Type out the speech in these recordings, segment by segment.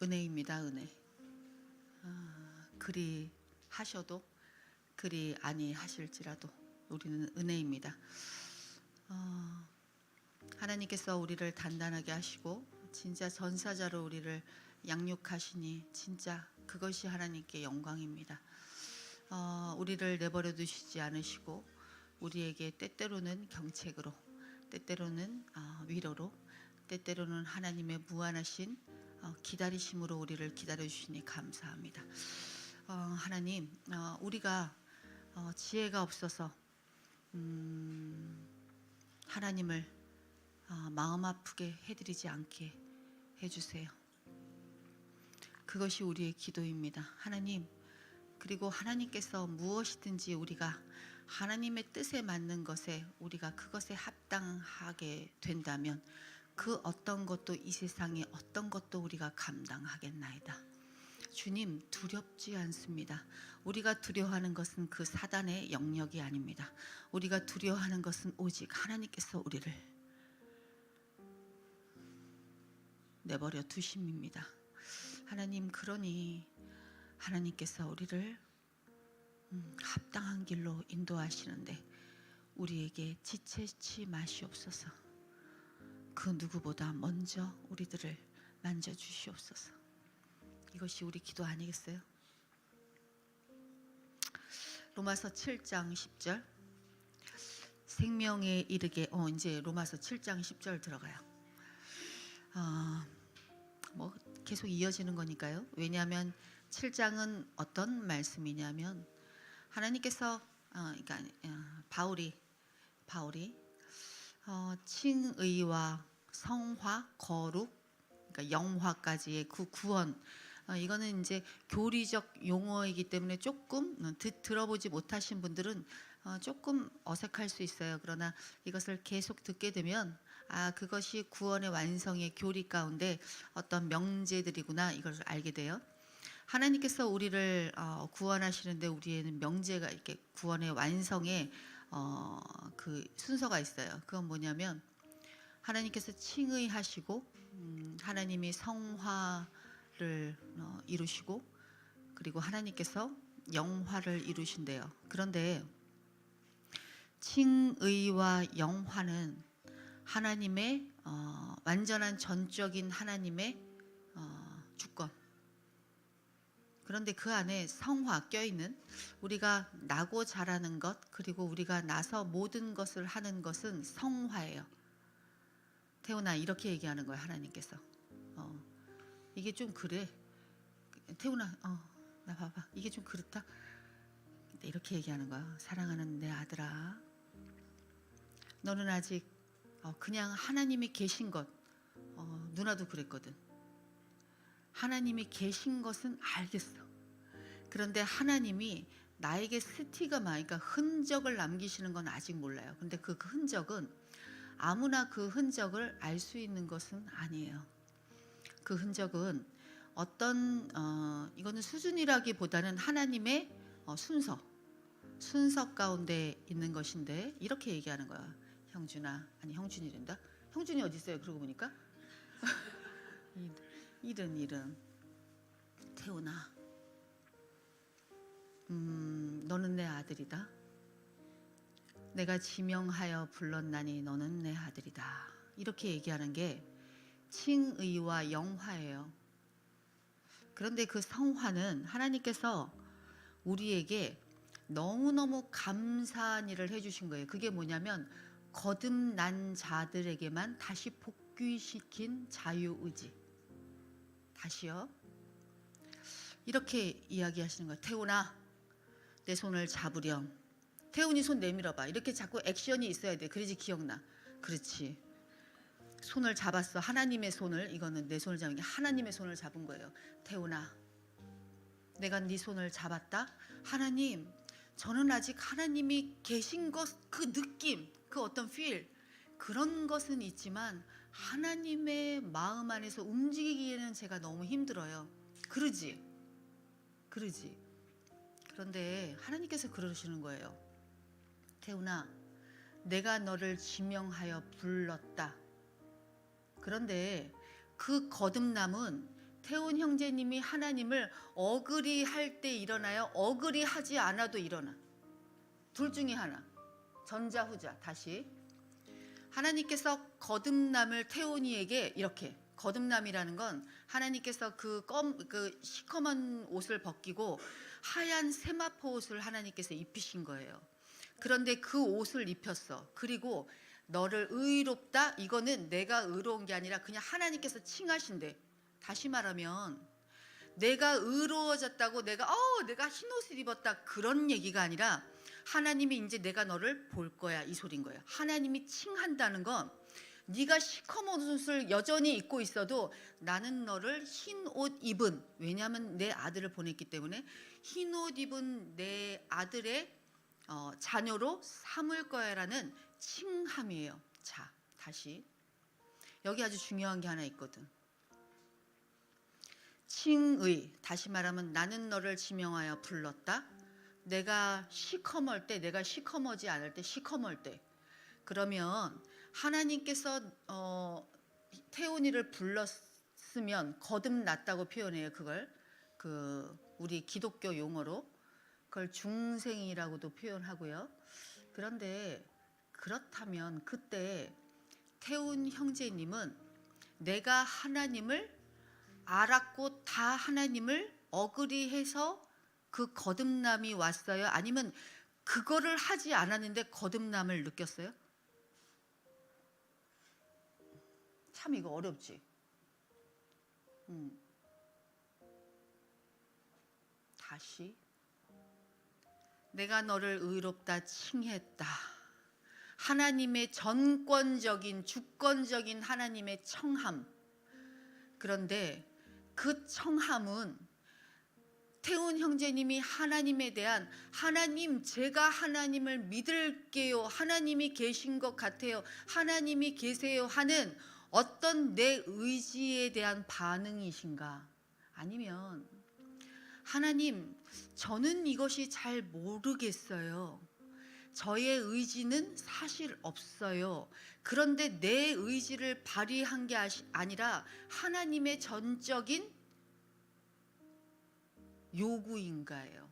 은혜입니다. 은혜. 그리 하셔도 그리 아니 하실지라도 우리는 은혜입니다. 하나님께서 우리를 단단하게 하시고 진짜 전사자로 우리를 양육하시니 진짜 그것이 하나님께 영광입니다. 우리를 내버려 두시지 않으시고 우리에게 때때로는 경책으로, 때때로는 위로로, 때때로는 하나님의 무한하신 기다리심으로 우리를 기다려주시니 감사합니다. 하나님, 우리가 지혜가 없어서 하나님을 마음 아프게 해드리지 않게 해주세요. 그것이 우리의 기도입니다. 하나님, 그리고 하나님께서 무엇이든지 우리가 하나님의 뜻에 맞는 것에 우리가 그것에 합당하게 된다면 그 어떤 것도 이 세상에 어떤 것도 우리가 감당하겠나이다. 주님, 두렵지 않습니다. 우리가 두려워하는 것은 그 사단의 영역이 아닙니다. 우리가 두려워하는 것은 오직 하나님께서 우리를 내버려 두심입니다. 하나님, 그러니 하나님께서 우리를 합당한 길로 인도하시는데 우리에게 지체치 마시옵소서. 그 누구보다 먼저 우리들을 만져주시옵소서. 이것이 우리 기도 아니겠어요? 로마서 7장 10절. 생명에 이르게 이제 로마서 7장 10절 들어가요. 뭐 계속 이어지는 거니까요. 왜냐하면 7장은 어떤 말씀이냐면 하나님께서 그러니까 바울이 칭의와 성화, 거룩, 그러니까 영화까지의 그 구원, 이거는 이제 교리적 용어이기 때문에 조금 들어보지 못하신 분들은 조금 어색할 수 있어요. 그러나 이것을 계속 듣게 되면 그것이 구원의 완성의 교리 가운데 어떤 명제들이구나 이걸 알게 돼요. 하나님께서 우리를 구원하시는데 우리에는 명제가 이렇게 구원의 완성의 그 순서가 있어요. 그건 뭐냐면 하나님께서 칭의하시고 하나님이 성화를 이루시고 그리고 하나님께서 영화를 이루신대요. 그런데 칭의와 영화는 하나님의 완전한 전적인 하나님의 주권. 그런데 그 안에 성화 껴있는 우리가 나고 자라는 것 그리고 우리가 나서 모든 것을 하는 것은 성화예요. 태훈아, 이렇게 얘기하는 거야 하나님께서. 이게 좀 그래. 태훈아, 나 봐봐. 이게 좀 그렇다. 이렇게 얘기하는 거야. 사랑하는 내 아들아, 너는 아직 그냥 하나님이 계신 것, 누나도 그랬거든. 하나님이 계신 것은 알겠어. 그런데 하나님이 나에게 스티그마, 그러니까 흔적을 남기시는 건 아직 몰라요. 근데 그 흔적은 아무나 그 흔적을 알 수 있는 것은 아니에요. 그 흔적은 어떤 이거는 수준이라기보다는 하나님의 순서 가운데 있는 것인데 이렇게 얘기하는 거야. 형준아, 아니 형준이란다. 형준이 어디 있어요? 그러고 보니까 이른 태훈아, 너는 내 아들이다. 내가 지명하여 불렀나니 너는 내 아들이다. 이렇게 얘기하는 게 칭의와 영화예요. 그런데 그 성화는 하나님께서 우리에게 너무너무 감사한 일을 해주신 거예요. 그게 뭐냐면 거듭난 자들에게만 다시 복귀시킨 자유의지. 다시요. 이렇게 이야기하시는 거예요. 태훈아, 내 손을 잡으렴. 태훈이 손 내밀어봐. 이렇게 자꾸 액션이 있어야 돼. 그래야지 기억나. 그렇지. 손을 잡았어. 하나님의 손을. 이거는 내 손을 잡은 게 하나님의 손을 잡은 거예요. 태훈아, 내가 네 손을 잡았다. 하나님, 저는 아직 하나님이 계신 것, 그 느낌, 그 어떤 feel, 그런 것은 있지만 하나님의 마음 안에서 움직이기에는 제가 너무 힘들어요. 그러지. 그런데 하나님께서 그러시는 거예요. 태훈아, 내가 너를 지명하여 불렀다. 그런데 그 거듭남은 태훈 형제님이 하나님을 어그리 할 때 일어나요? 어그리 하지 않아도 일어나. 둘 중에 하나. 전자 후자. 다시. 하나님께서 거듭남을 태훈이에게 이렇게, 거듭남이라는 건 하나님께서 그 시커먼 옷을 벗기고 하얀 세마포 옷을 하나님께서 입히신 거예요. 그런데 그 옷을 입혔어. 그리고 너를 의롭다, 이거는 내가 의로운 게 아니라 그냥 하나님께서 칭하신대. 다시 말하면 내가 의로워졌다고 내가 흰 옷을 입었다 그런 얘기가 아니라 하나님이 이제 내가 너를 볼 거야, 이 소린 거예요. 하나님이 칭한다는 건 네가 시커먼 옷을 여전히 입고 있어도 나는 너를 흰 옷 입은, 왜냐하면 내 아들을 보냈기 때문에 흰 옷 입은 내 아들의 자녀로 삼을 거야라는 칭함이에요. 자, 다시. 여기 아주 중요한 게 하나 있거든. 칭의, 다시 말하면 나는 너를 지명하여 불렀다. 내가 시커멀 때, 내가 시커머지 않을 때, 시커멀 때, 그러면 하나님께서 태훈이를 불렀으면 거듭났다고 표현해요. 그걸 우리 기독교 용어로 그걸 중생이라고도 표현하고요. 그런데 그렇다면 그때 태훈 형제님은 내가 하나님을 알았고 다 하나님을 어그리해서 그 거듭남이 왔어요? 아니면 그거를 하지 않았는데 거듭남을 느꼈어요? 참 이거 어렵지? 다시. 내가 너를 의롭다 칭했다. 하나님의 전권적인, 주권적인 하나님의 청함. 그런데 그 청함은 태훈 형제님이 하나님에 대한, 하나님 제가 하나님을 믿을게요, 하나님이 계신 것 같아요, 하나님이 계세요 하는 어떤 내 의지에 대한 반응이신가? 아니면 하나님 저는 이것이 잘 모르겠어요, 저의 의지는 사실 없어요, 그런데 내 의지를 발휘한 게 아니라 하나님의 전적인 요구인가요?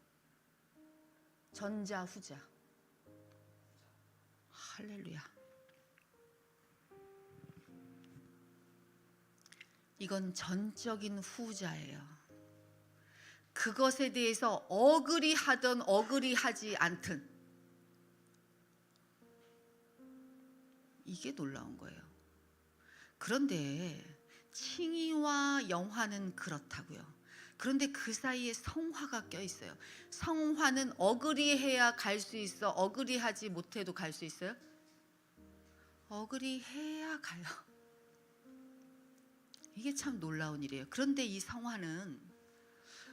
전자 후자. 할렐루야. 이건 전적인 후자예요. 그것에 대해서 어그리하든 어그리하지 않든 이게 놀라운 거예요. 그런데 칭의와 영화는 그렇다고요. 그런데 그 사이에 성화가 껴있어요. 성화는 어그리해야 갈 수 있어? 어그리하지 못해도 갈 수 있어요? 어그리해야 가요. 이게 참 놀라운 일이에요. 그런데 이 성화는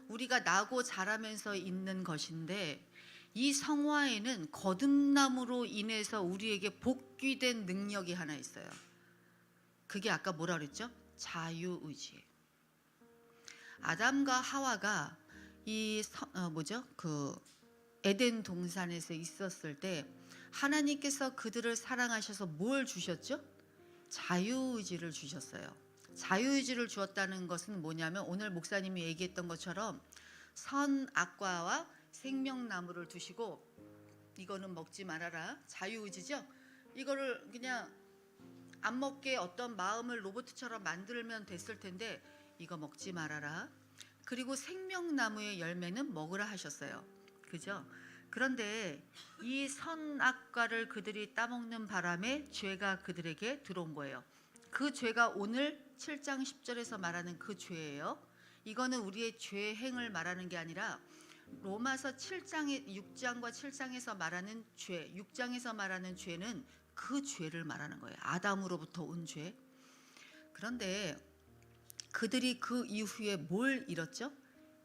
우리가 나고 자라면서 있는 것인데, 이 성화에는 거듭남으로 인해서 우리에게 복귀된 능력이 하나 있어요. 그게 아까 뭐라 그랬죠? 자유의지. 아담과 하와가 그 에덴 동산에서 있었을 때 하나님께서 그들을 사랑하셔서 뭘 주셨죠? 자유의지를 주셨어요. 자유의지를 주었다는 것은 뭐냐면 오늘 목사님이 얘기했던 것처럼 선악과와 생명나무를 두시고 이거는 먹지 말아라, 자유의지죠. 이거를 그냥 안 먹게 어떤 마음을 로봇처럼 만들면 됐을 텐데 이거 먹지 말아라. 그리고 생명나무의 열매는 먹으라 하셨어요. 그죠? 그런데 이 선악과를 그들이 따먹는 바람에 죄가 그들에게 들어온 거예요. 그 죄가 오늘 7장 10절에서 말하는 그 죄예요. 이거는 우리의 죄행을 말하는 게 아니라 로마서 6장과 7장에서 말하는 죄, 6장에서 말하는 죄는 그 죄를 말하는 거예요. 아담으로부터 온 죄. 그런데 그들이 그 이후에 뭘 잃었죠?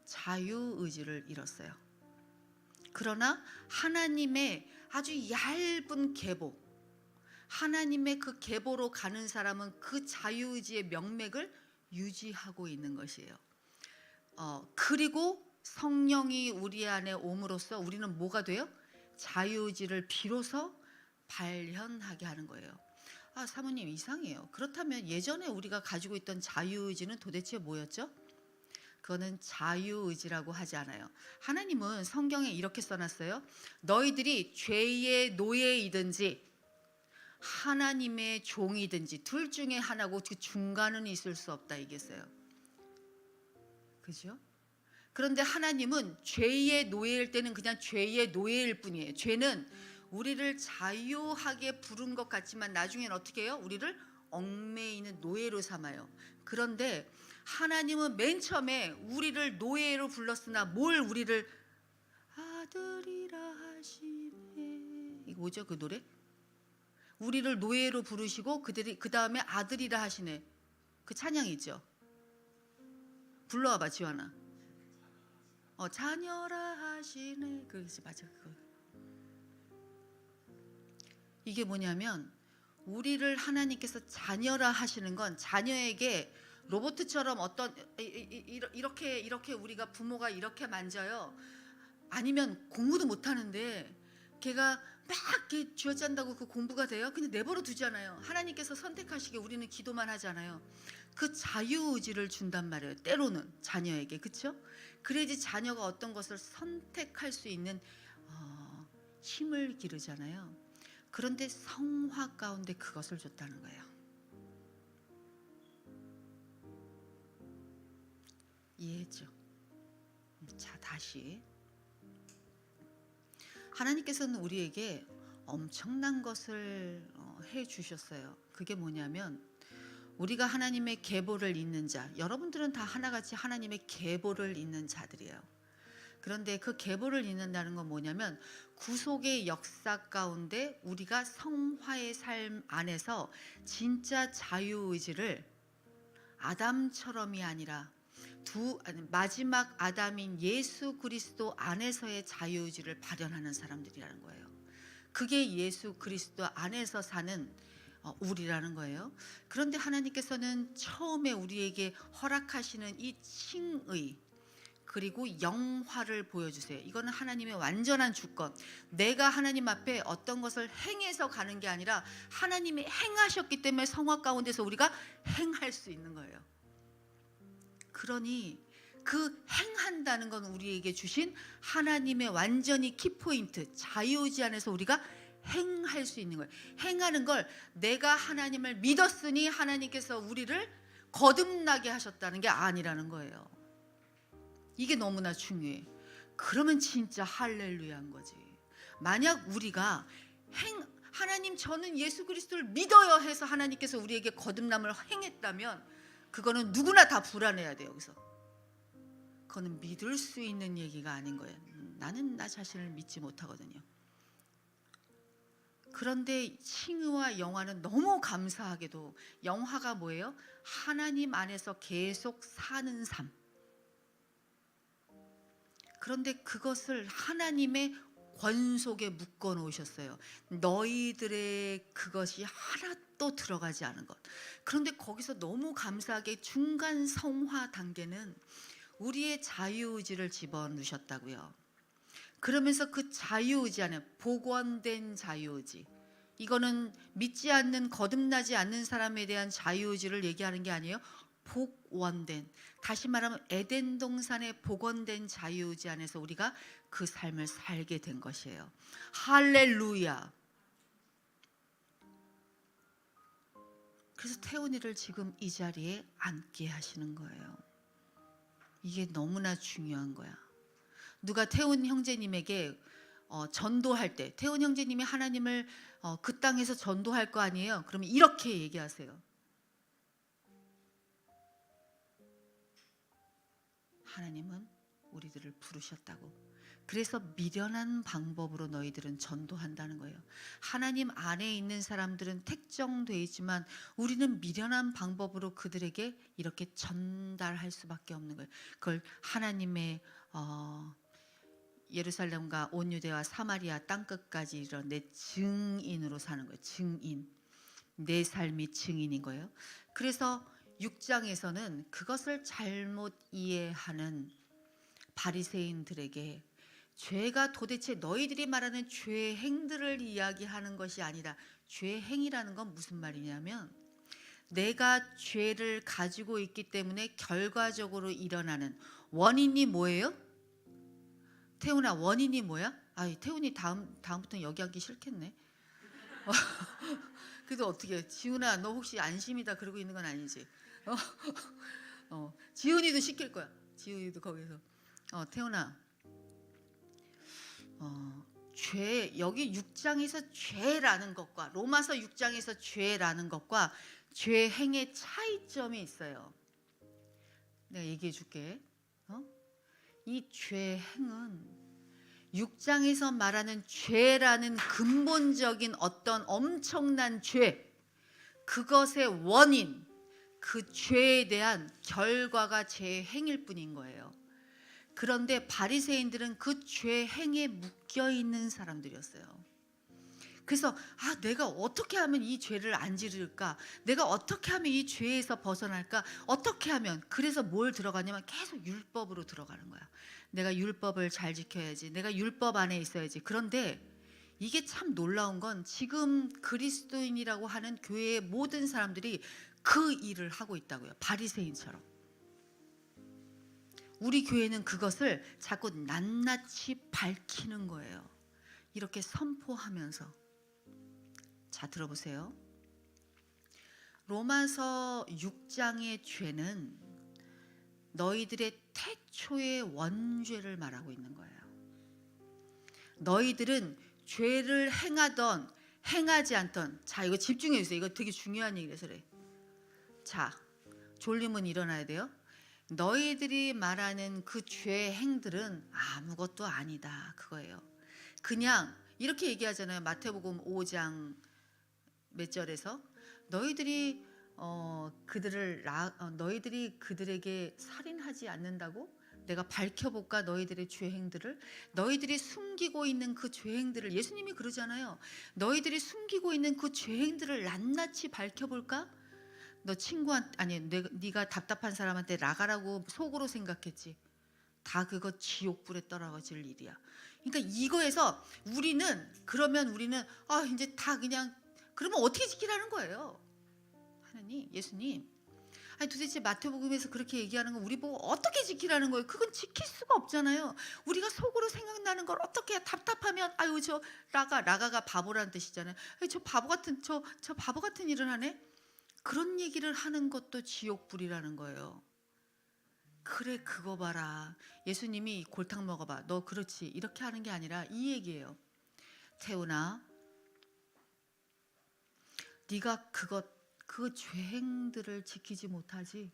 자유의지를 잃었어요. 그러나 하나님의 아주 얇은 계보, 하나님의 그 계보로 가는 사람은 그 자유의지의 명맥을 유지하고 있는 것이에요. 그리고 성령이 우리 안에 옴으로써 우리는 뭐가 돼요? 자유의지를 비로소 발현하게 하는 거예요. 사모님 이상해요. 그렇다면 예전에 우리가 가지고 있던 자유의지는 도대체 뭐였죠? 그거는 자유의지라고 하지 않아요. 하나님은 성경에 이렇게 써놨어요. 너희들이 죄의 노예이든지 하나님의 종이든지 둘 중에 하나고 그 중간은 있을 수 없다 이겠어요. 그죠? 그런데 하나님은 죄의 노예일 때는 그냥 죄의 노예일 뿐이에요. 죄는 우리를 자유하게 부른 것 같지만 나중엔 어떻게 해요? 우리를 얽매이는 노예로 삼아요. 그런데 하나님은 맨 처음에 우리를 노예로 불렀으나 뭘 우리를 아들이라 하시네. 이거 뭐죠 그 노래? 우리를 노예로 부르시고 그 다음에 아들이라 하시네. 그 찬양이죠. 불러와봐 지환아. 자녀라 하시네. 그렇지 맞아 그거. 이게 뭐냐면 우리를 하나님께서 자녀라 하시는 건 자녀에게 로봇처럼 어떤 이렇게 우리가 부모가 이렇게 만져요. 아니면 공부도 못하는데 걔가 막 이렇게 쥐어짠다고 그 공부가 돼요? 그냥 내버려 두잖아요. 하나님께서 선택하시게 우리는 기도만 하잖아요. 그 자유의지를 준단 말이에요. 때로는 자녀에게. 그렇죠? 그래야지 자녀가 어떤 것을 선택할 수 있는 힘을 기르잖아요. 그런데 성화 가운데 그것을 줬다는 거예요. 이해했죠? 자, 다시 하나님께서는 우리에게 엄청난 것을 해 주셨어요. 그게 뭐냐면 우리가 하나님의 계보를 잇는 자, 여러분들은 다 하나같이 하나님의 계보를 잇는 자들이에요. 그런데 그 계보를 잇는다는 건 뭐냐면 구속의 역사 가운데 우리가 성화의 삶 안에서 진짜 자유의지를 아담처럼이 아니라 마지막 아담인 예수 그리스도 안에서의 자유의지를 발현하는 사람들이라는 거예요. 그게 예수 그리스도 안에서 사는 우리라는 거예요. 그런데 하나님께서는 처음에 우리에게 허락하시는 이 칭의 그리고 영화를 보여주세요. 이거는 하나님의 완전한 주권. 내가 하나님 앞에 어떤 것을 행해서 가는 게 아니라 하나님이 행하셨기 때문에 성화 가운데서 우리가 행할 수 있는 거예요. 그러니 그 행한다는 건 우리에게 주신 하나님의 완전히 키포인트, 자유의지 안에서 우리가 행할 수 있는 거예요. 행하는 걸 내가 하나님을 믿었으니 하나님께서 우리를 거듭나게 하셨다는 게 아니라는 거예요. 이게 너무나 중요해. 그러면 진짜 할렐루야인 거지. 만약 우리가 하나님 저는 예수 그리스도를 믿어요 해서 하나님께서 우리에게 거듭남을 행했다면 그거는 누구나 다 불안해야 돼요. 여기서 그거는 믿을 수 있는 얘기가 아닌 거예요. 나는 나 자신을 믿지 못하거든요. 그런데 칭의와 영화는 너무 감사하게도 영화가 뭐예요? 하나님 안에서 계속 사는 삶. 그런데 그것을 하나님의 권속에 묶어 놓으셨어요. 너희들의 그것이 하나도 들어가지 않은 것. 그런데 거기서 너무 감사하게 중간 성화 단계는 우리의 자유의지를 집어넣으셨다고요. 그러면서 그 자유의지 안에 복원된 자유의지, 이거는 믿지 않는 거듭나지 않는 사람에 대한 자유의지를 얘기하는 게 아니에요. 복원된, 다시 말하면 에덴 동산에 복원된 자유의지 안에서 우리가 그 삶을 살게 된 것이에요. 할렐루야. 그래서 태훈이를 지금 이 자리에 앉게 하시는 거예요. 이게 너무나 중요한 거야. 누가 태훈 형제님에게 전도할 때, 태훈 형제님이 하나님을 그 땅에서 전도할 거 아니에요. 그러면 이렇게 얘기하세요. 하나님은 우리들을 부르셨다고. 그래서 미련한 방법으로 너희들은 전도한다는 거예요. 하나님 안에 있는 사람들은 택정돼 있지만 우리는 미련한 방법으로 그들에게 이렇게 전달할 수밖에 없는 거예요. 그걸 하나님의 예루살렘과 온 유대와 사마리아 땅끝까지 이런 내 증인으로 사는 거예요. 증인. 내 삶이 증인인 거예요. 그래서 6장에서는 그것을 잘못 이해하는 바리새인들에게 죄가 도대체 너희들이 말하는 죄의 행들을 이야기하는 것이 아니라 죄의 행이라는 건 무슨 말이냐면 내가 죄를 가지고 있기 때문에 결과적으로 일어나는 원인이 뭐예요? 태훈아, 원인이 뭐야? 아, 태훈이 다음부터는 여기 앉기 싫겠네. 그래도 어떻게? 지훈아, 너 혹시 안심이다 그러고 있는 건 아니지? 지훈이도 시킬 거야. 지훈이도 거기서. 태훈아, 죄, 여기 6장에서 죄라는 것과 로마서 6장에서 죄라는 것과 죄 행의 차이점이 있어요. 내가 얘기해 줄게. 이 죄 행은 6장에서 말하는 죄라는 근본적인 어떤 엄청난 죄, 그것의 원인, 그 죄에 대한 결과가 죄 행일 뿐인 거예요. 그런데 바리새인들은 그 죄 행에 묶여 있는 사람들이었어요. 그래서 내가 어떻게 하면 이 죄를 안 지를까? 내가 어떻게 하면 이 죄에서 벗어날까? 어떻게 하면? 그래서 뭘 들어가냐면 계속 율법으로 들어가는 거야. 내가 율법을 잘 지켜야지. 내가 율법 안에 있어야지. 그런데 이게 참 놀라운 건 지금 그리스도인이라고 하는 교회의 모든 사람들이 그 일을 하고 있다고요. 바리새인처럼. 우리 교회는 그것을 자꾸 낱낱이 밝히는 거예요. 이렇게 선포하면서. 자, 들어보세요. 로마서 6장의 죄는 너희들의 태초의 원죄를 말하고 있는 거예요. 너희들은 죄를 행하던 행하지 않던, 자, 이거 집중해 주세요. 이거 되게 중요한 얘기라서 그래. 자, 졸리면 일어나야 돼요. 너희들이 말하는 그 죄 행들은 아무것도 아니다, 그거예요. 그냥 이렇게 얘기하잖아요. 마태복음 5장 몇 절에서 너희들이 너희들이 그들에게 살인하지 않는다고? 내가 밝혀볼까? 너희들의 죄행들을, 너희들이 숨기고 있는 그 죄행들을, 예수님이 그러잖아요. 너희들이 숨기고 있는 그 죄행들을 낱낱이 밝혀볼까? 너 친구한테, 아니 네가 답답한 사람한테 나가라고 속으로 생각했지. 다 그거 지옥불에 떨어질 일이야. 그러니까 이거에서 우리는 이제 다 그냥, 그러면 어떻게 지키라는 거예요? 하나님, 예수님. 아니 도대체 마태복음에서 그렇게 얘기하는 거 우리 보고 어떻게 지키라는 거예요? 그건 지킬 수가 없잖아요. 우리가 속으로 생각나는 걸 어떻게 해? 답답하면 저 라가가 바보라는 뜻이잖아요. 저 바보 같은 일을 하네? 그런 얘기를 하는 것도 지옥불이라는 거예요. 그래, 그거 봐라. 예수님이 골탕 먹어봐. 너 그렇지. 이렇게 하는 게 아니라 이 얘기예요. 태훈아, 네가 그 죄행들을 지키지 못하지.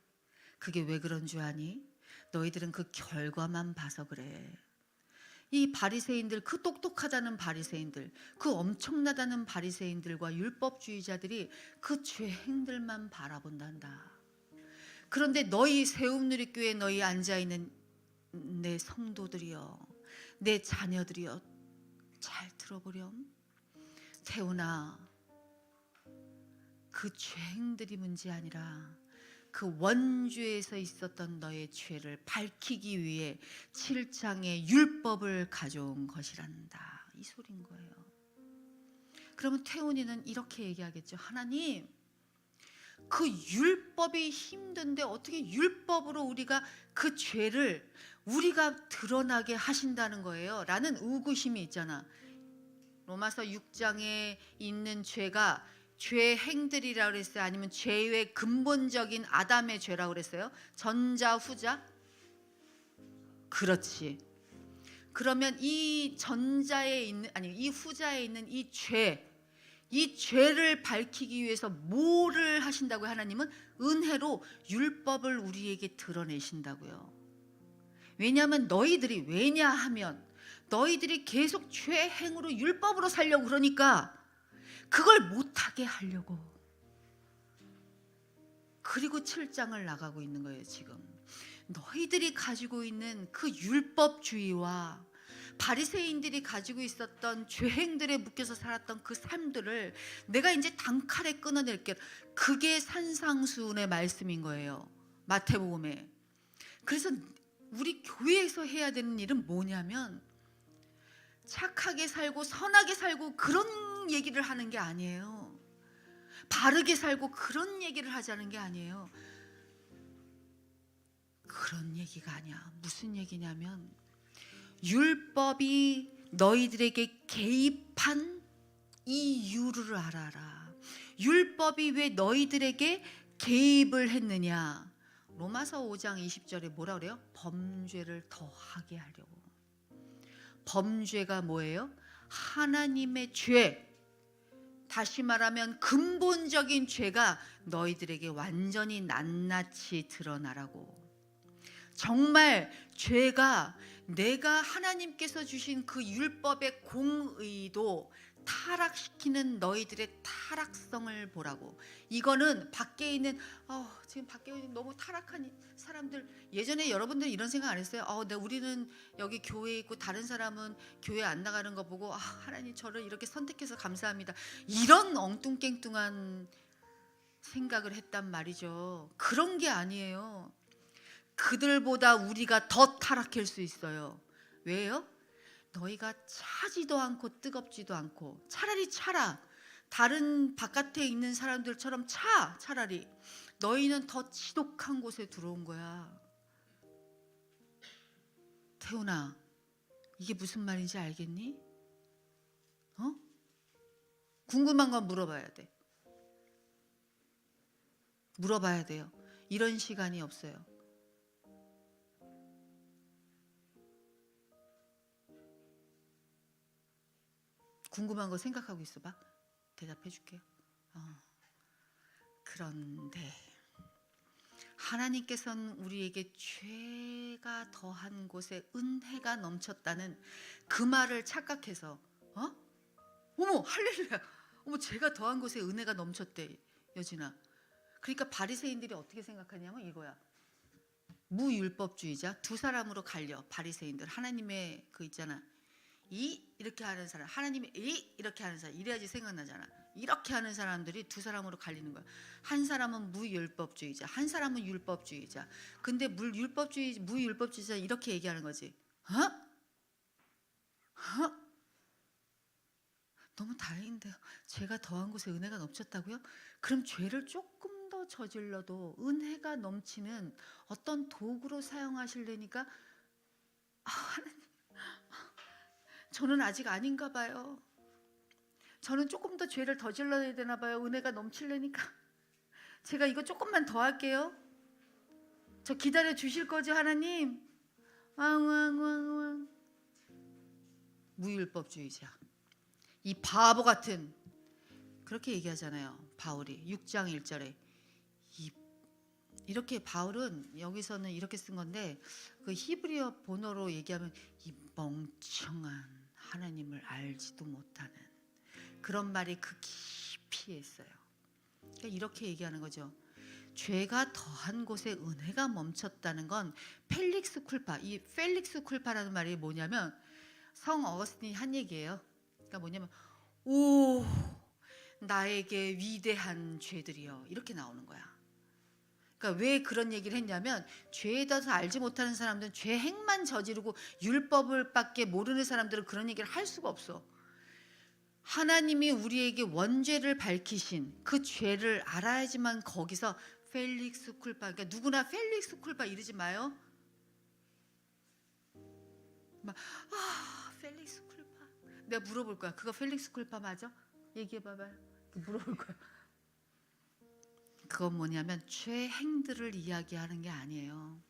그게 왜 그런 줄 아니? 너희들은 그 결과만 봐서 그래. 이 바리새인들, 그 똑똑하다는 바리새인들, 그 엄청나다는 바리새인들과 율법주의자들이 그 죄행들만 바라본단다. 그런데 너희 세움누리교회에 너희 앉아있는 내 성도들이여, 내 자녀들이여, 잘 들어보렴. 태훈아, 그 죄행들이 문제 아니라 그 원죄에서 있었던 너의 죄를 밝히기 위해 7장의 율법을 가져온 것이란다, 이 소린 거예요. 그러면 태훈이는 이렇게 얘기하겠죠. 하나님, 그 율법이 힘든데 어떻게 율법으로 우리가 그 죄를 우리가 드러나게 하신다는 거예요? 라는 의구심이 있잖아. 로마서 6장에 있는 죄가 죄 행들이라고 그랬어요? 아니면 죄의 근본적인 아담의 죄라고 그랬어요? 전자 후자? 그렇지. 그러면 이 전자에 있는, 아니 이 후자에 있는 이 죄를 밝히기 위해서 뭐를 하신다고요? 하나님은 은혜로 율법을 우리에게 드러내신다고요. 왜냐하면 너희들이 계속 죄 행으로 율법으로 살려고 그러니까 그걸 못하게 하려고. 그리고 7장을 나가고 있는 거예요. 지금 너희들이 가지고 있는 그 율법주의와 바리새인들이 가지고 있었던 죄행들에 묶여서 살았던 그 삶들을 내가 이제 단칼에 끊어낼게요. 그게 산상수훈의 말씀인 거예요, 마태복음에. 그래서 우리 교회에서 해야 되는 일은 뭐냐면 착하게 살고 선하게 살고 그런 얘기를 하는 게 아니에요. 바르게 살고 그런 얘기를 하자는 게 아니에요. 그런 얘기가 아니야. 무슨 얘기냐면 율법이 너희들에게 개입한 이유를 알아라. 율법이 왜 너희들에게 개입을 했느냐? 로마서 5장 20절에 뭐라 그래요? 범죄를 더하게 하려고. 범죄가 뭐예요? 하나님의 죄. 다시 말하면 근본적인 죄가 너희들에게 완전히 낱낱이 드러나라고. 정말 죄가 내가 하나님께서 주신 그 율법의 공의도 타락시키는 너희들의 타락성을 보라고. 이거는 밖에 있는 지금 밖에 있는 너무 타락한 사람들, 예전에 여러분들 이런 생각 안 했어요? 우리는 여기 교회에 있고 다른 사람은 교회 안 나가는 거 보고 하나님 저를 이렇게 선택해서 감사합니다. 이런 엉뚱깽뚱한 생각을 했단 말이죠. 그런 게 아니에요. 그들보다 우리가 더 타락할 수 있어요. 왜요? 너희가 차지도 않고 뜨겁지도 않고. 차라리 차라. 다른 바깥에 있는 사람들처럼 차라리. 너희는 더 지독한 곳에 들어온 거야. 태훈아, 이게 무슨 말인지 알겠니? 궁금한 건 물어봐야 돼. 물어봐야 돼요. 이런 시간이 없어요. 궁금한 거 생각하고 있어봐. 대답해 줄게. 그런데 하나님께서는 우리에게 죄가 더한 곳에 은혜가 넘쳤다는 그 말을 착각해서 어머 할렐루야, 어머 죄가 더한 곳에 은혜가 넘쳤대 여진아. 그러니까 바리새인들이 어떻게 생각하냐면 이거야. 무율법주의자 두 사람으로 갈려. 바리새인들, 하나님의 그 있잖아, 이렇게 하는 사람, 하나님이 이렇게 하는 사람, 이래야지 생각나잖아. 이렇게 하는 사람들이 두 사람으로 갈리는 거야. 한 사람은 무율법주의자, 한 사람은 율법주의자. 근데 무율법주의자 이렇게 얘기하는 거지. 너무 다행인데요. 죄가 더한 곳에 은혜가 넘쳤다고요? 그럼 죄를 조금 더 저질러도 은혜가 넘치는 어떤 도구로 사용하실래니까 하나님, 저는 아직 아닌가 봐요. 저는 조금 더 죄를 더 질러야 되나 봐요. 은혜가 넘치려니까. 제가 이거 조금만 더 할게요. 저 기다려 주실 거죠, 하나님? 왕왕왕왕. 무율법주의자. 이 바보 같은, 그렇게 얘기하잖아요. 바울이 6장 1절에 이렇게 바울은 여기서는 이렇게 쓴 건데 그 히브리어 본어로 얘기하면 이 멍청한 하나님을 알지도 못하는, 그런 말이 그 깊이에 있어요. 그러니까 이렇게 얘기하는 거죠. 죄가 더한 곳에 은혜가 멈췄다는 건 펠릭스 쿨파. 이 펠릭스 쿨파라는 말이 뭐냐면 성 어거스틴이 한 얘기예요. 그러니까 뭐냐면 오 나에게 위대한 죄들이여, 이렇게 나오는 거야. 그러니까 왜 그런 얘기를 했냐면 죄에 대해서 알지 못하는 사람들은 죄 행만 저지르고 율법을 밖에 모르는 사람들은 그런 얘기를 할 수가 없어. 하나님이 우리에게 원죄를 밝히신 그 죄를 알아야지만 거기서 펠릭스 쿨파, 그러니까 누구나 펠릭스 쿨파 이러지 마요. 막 펠릭스 쿨파. 내가 물어볼 거야. 그거 펠릭스 쿨파 맞아? 얘기해 봐봐요. 물어볼 거야. 그건 뭐냐면 죄 행들을 이야기하는 게 아니에요.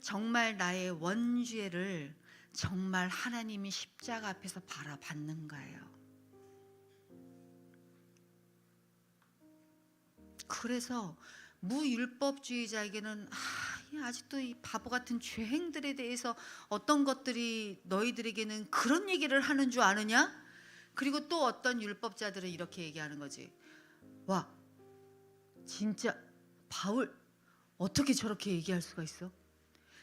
정말 나의 원죄를 정말 하나님이 십자가 앞에서 바라봤는가요? 그래서 무율법주의자에게는 아직도 이 바보 같은 죄 행들에 대해서 어떤 것들이 너희들에게는 그런 얘기를 하는 줄 아느냐? 그리고 또 어떤 율법자들은 이렇게 얘기하는 거지. 와, 진짜 바울 어떻게 저렇게 얘기할 수가 있어?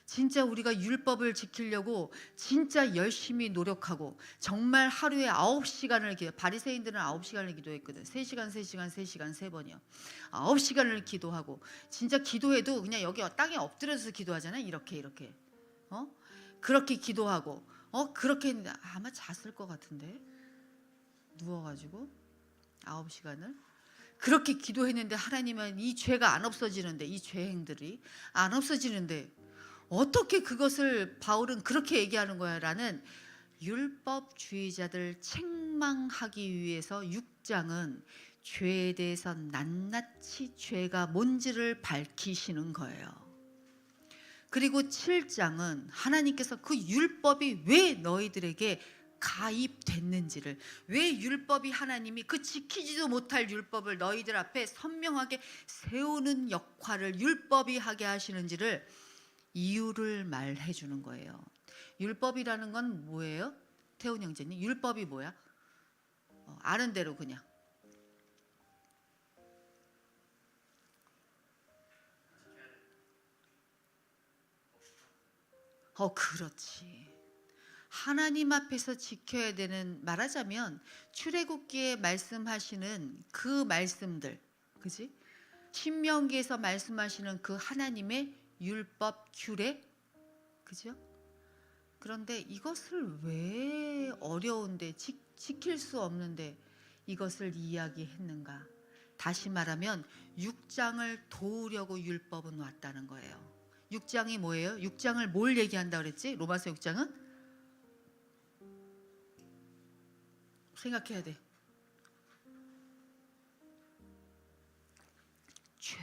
진짜 우리가 율법을 지키려고 진짜 열심히 노력하고 정말 하루에 9시간을 기도, 바리새인들은 9시간을 기도했거든. 3시간 3번이요. 9시간을 기도하고 진짜 기도해도 그냥 여기 땅에 엎드려서 기도하잖아요. 이렇게 그렇게 기도하고 그렇게 했는데 아마 잤을 것 같은데 누워가지고 9시간을 그렇게 기도했는데 하나님은 이 죄가 안 없어지는데, 이 죄행들이 안 없어지는데 어떻게 그것을 바울은 그렇게 얘기하는 거야 라는 율법주의자들 책망하기 위해서 6장은 죄에 대해서 낱낱이 죄가 뭔지를 밝히시는 거예요. 그리고 7장은 하나님께서 그 율법이 왜 너희들에게 가입됐는지를, 왜 율법이 하나님이 그 지키지도 못할 율법을 너희들 앞에 선명하게 세우는 역할을 율법이 하게 하시는지를 이유를 말해 주는 거예요. 율법이라는 건 뭐예요? 태훈 형제님, 율법이 뭐야? 아는 대로 그냥. 그렇지. 하나님 앞에서 지켜야 되는, 말하자면 출애굽기에 말씀하시는 그 말씀들, 그지? 신명기에서 말씀하시는 그 하나님의 율법 규례, 그죠? 그런데 이것을 왜 어려운데 지킬 수 없는데 이것을 이야기했는가? 다시 말하면 6장을 도우려고 율법은 왔다는 거예요. 6장이 뭐예요? 6장을 뭘 얘기한다 그랬지? 로마서 6장은? 생각해야 돼. 죄.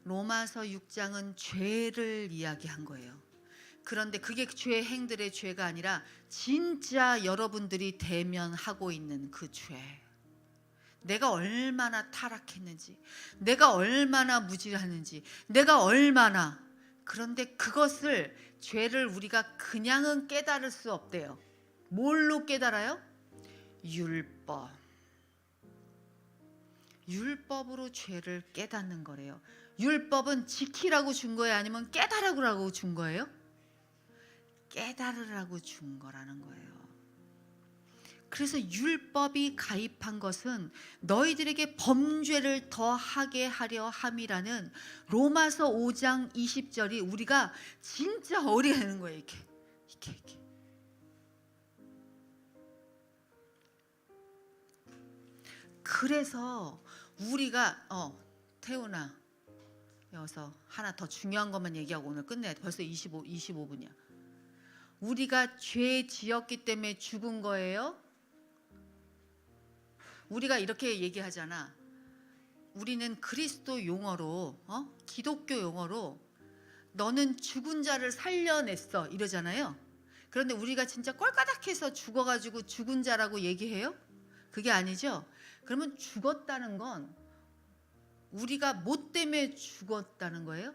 로마서 6장은 죄를 이야기한 거예요. 그런데 그게 죄 행들의 죄가 아니라 진짜 여러분들이 대면하고 있는 그 죄. 내가 얼마나 타락했는지, 내가 얼마나 무지하는지, 내가 얼마나. 그런데 그것을, 죄를 우리가 그냥은 깨달을 수 없대요. 뭘로 깨달아요? 율법. 율법으로 죄를 깨닫는 거래요. 율법은 지키라고 준 거예요? 아니면 깨달으라고 준 거예요? 깨달으라고 준 거라는 거예요. 그래서 율법이 가입한 것은 너희들에게 범죄를 더하게 하려 함이라는 로마서 5장 20절이 우리가 진짜 어리하는 거예요. 이렇게. 그래서 우리가 태훈아, 여기서 하나 더 중요한 것만 얘기하고 오늘 끝내야 돼. 벌써 25분이야. 우리가 죄 지었기 때문에 죽은 거예요? 우리가 이렇게 얘기하잖아. 우리는 그리스도 용어로, 기독교 용어로 너는 죽은 자를 살려냈어 이러잖아요. 그런데 우리가 진짜 꼴까닥해서 죽어가지고 죽은 자라고 얘기해요? 그게 아니죠. 그러면 죽었다는 건 우리가 뭐 때문에 죽었다는 거예요?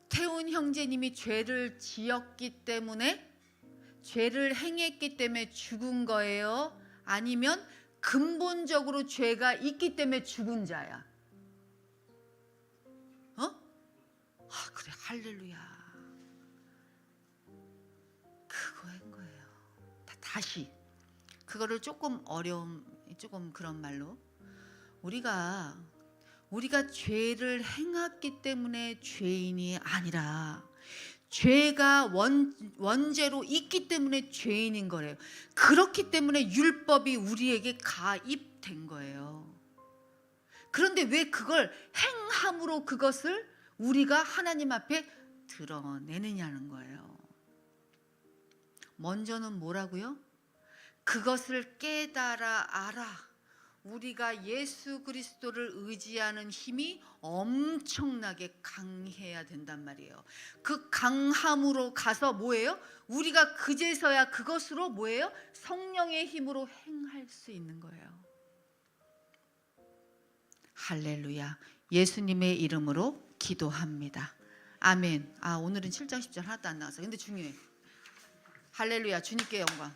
태훈 형제님이 죄를 지었기 때문에, 죄를 행했기 때문에 죽은 거예요? 아니면 근본적으로 죄가 있기 때문에 죽은 자야? 그래, 할렐루야. 그거인 거예요. 다시 그거를 조금 조금 그런 말로, 우리가 죄를 행했기 때문에 죄인이 아니라 죄가 원죄로 있기 때문에 죄인인 거래요. 그렇기 때문에 율법이 우리에게 가입된 거예요. 그런데 왜 그걸 행함으로 그것을 우리가 하나님 앞에 드러내느냐는 거예요. 먼저는 뭐라고요? 그것을 깨달아 알아. 우리가 예수 그리스도를 의지하는 힘이 엄청나게 강해야 된단 말이에요. 그 강함으로 가서 뭐예요? 우리가 그제서야 그것으로 뭐예요? 성령의 힘으로 행할 수 있는 거예요. 할렐루야. 예수님의 이름으로 기도합니다. 아멘. 오늘은 7장 10절 하나도 안 나왔어요. 근데 중요해. 할렐루야. 주님께 영광.